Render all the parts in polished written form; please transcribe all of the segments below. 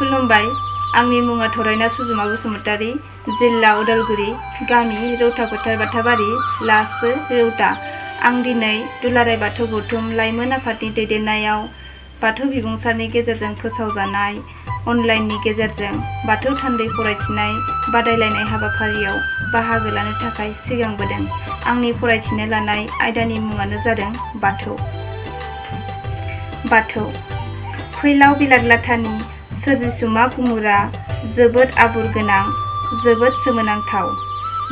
खुलुमबाय। आंनि मुङा थरायना सुजुमा बसुमतारी, जिल्ला उदालगुरि, गामि रौता फोथार बाथाबारि, लासो रौता। आं दिनै दुलाराय बाथौ गौथुम लाइमोन आफादनि दैदेननायाव बाथौ बिबुंसारनि गेजेरजों फोसावजानाय अनलाइननि गेजेरजों बाथौ थान्दै फरायथिनाय बादायलायनाय हाबाफारियाव बाहागो लानो थाखाय सिगांबोदों। आंनि फरायथिनो लानाय आयदानि मुङानो जादों बाथौ। बाथौ फैलाव बिलागलाथानि सोरजिसुमा गुमुरा जोबोद आबुर गोनां, जोबोद सोमोनांथाव।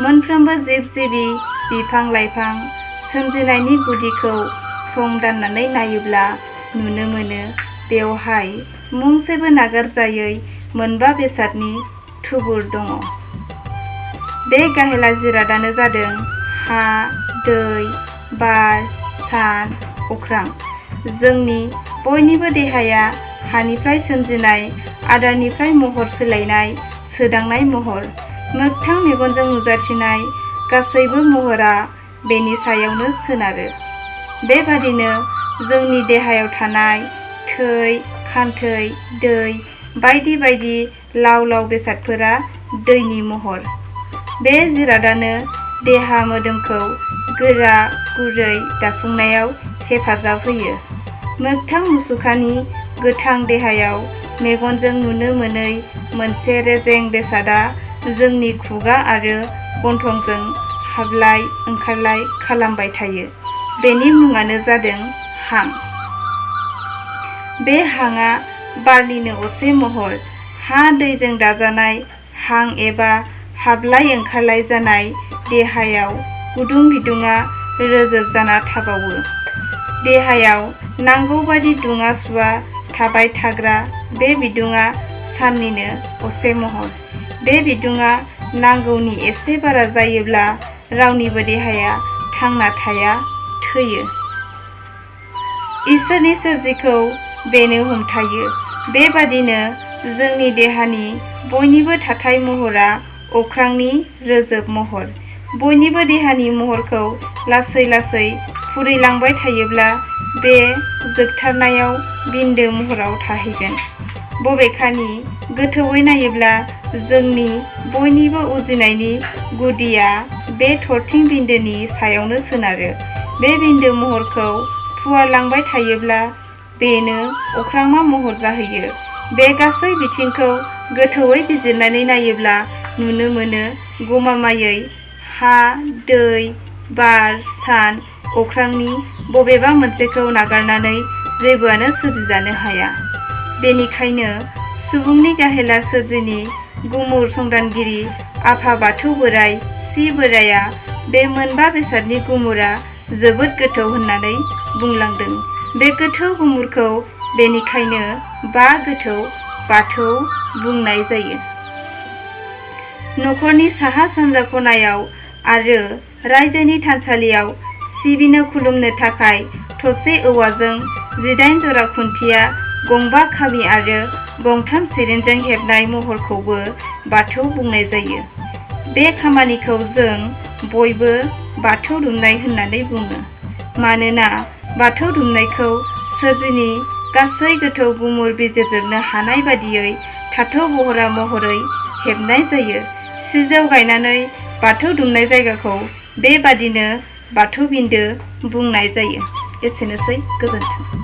मोनफ्रोमबो जिब जिबि, बिफां लाइफां सोमजिनायनि गुदिखौ संदाननानै नायोब्ला नुनो मोनो बेवहाय मुंसेबो नागारजायै मोनबा बेसादनि थुबुर दङ। बे गाहेला जिरादानो जादों हा, दै, बार, सान, अख्रां। जोंनि बयनिबो देहाया हानिफ्राय सोमजिनाय, आदारनिफ्राय महर सोलायनाय, सोदांनाय महर। मोगथां मेगनजों नुजाथिनाय गासैबो महरा बेनि सायावनो सोनारो। बेबादिनो जोंनि देहायाव थानाय थै, खान्थै, दै बायदि बायदि लाव लाव बेसादफोरा दैनि महर। बे जिरादानो देहा मोदोमखौ गोरा गुरै दाफुंनायाव हेफाजाब होयो। मोगथां मुसुखानि गोथां देहायाव मेगनजों नुनो मोनै मोनसे रेजें बेसादा जोंनि खुगा आरो गन्थंजों हाबलाय ओंखारलाय खालामबाय थायो। बेनि मुङानो जादों हां। बे हांआ बारनिनो असे महर। हा दैजों दाजानाय हां एबा हाबलाय ओंखारलाय जानाय देहायाव गुदुं बिदुङा रोजोब जाना थाबावो। देहायाव नांगौबादि दुङा सुवा थाबाय थाग्रा बे बिदुङा साननिनो असे महर। बे बिदुङा नांगौनि एसे बारा जायोब्ला रावनिबो देहाया थांना थाया, थैयो। इसोरनि सोरजिखौ बेनो हमथायो। बेबादिनो जोंनि देहानि बयनिबो थाथाय महरा अख्रांनि रोजोब महर। बयनिबो देहानि महरखौ लासै लासै फुरिलांबाय थायोब्ला बे जोबथारनायाव बिन्दो महराव थाहैगोन। बबेखानि गोथौयै नायोब्ला जोंनि बयनिबो उजिनायनि गुदिया बे थरथिं बिन्दोनि सायावनो सोनारो। बे बिन्दो महरखौ फुवारलांबाय थायोब्ला बेनो अख्रांमा महर जाहैयो। बे गासै बिथिंखौ गोथौयै बिजिरनानै नायोब्ला नुनो मोनो गमामायै हा, दै, बार, सान, अख्रांनि बबेबा मोनसेखौ नागारनानै जेबोआनो सोरजिजानो हाया। बेनिखायनो सुबुंनि गाहेला सोरजिनि गुमुर संदानगिरि आफा बाथौ बोराइ सि बोराइया बे मोनबा बेसादनि गुमुरा जोबोद गोथौ होननानै बुंलांदों। बे गोथौ गुमुरखौ बेनिखायनो बा गोथौ बाथौ बुंनाय जायो। नखरनि साहा सानजा खनायाव आरो रायजोनि थानसालियाव सिबिनो खुलुमनो थाखाय थसे औवाजों 18 जरा खुन्थिया, गंबा खामि आरो गंथाम सिरिनजों हेबनाय महरखौबो बाथौ बुंनाय जायो। बे खामानिखौ जों बयबो बाथौ दुमनाय होननानै बुङो। मानोना बाथौ दुमनायखौ सोरजिनि गासै गोथौ गुमुर बिजिरजोबनो हानाय बादियै थाथौ बहरा महरै हेबनाय जायो। सिजौ गायनानै बाथौ दुमनाय जायगाखौ बेबादिनो बाथौ बिन्दो बुंनाय जायो। एसेनोसै, गोजोन्थों।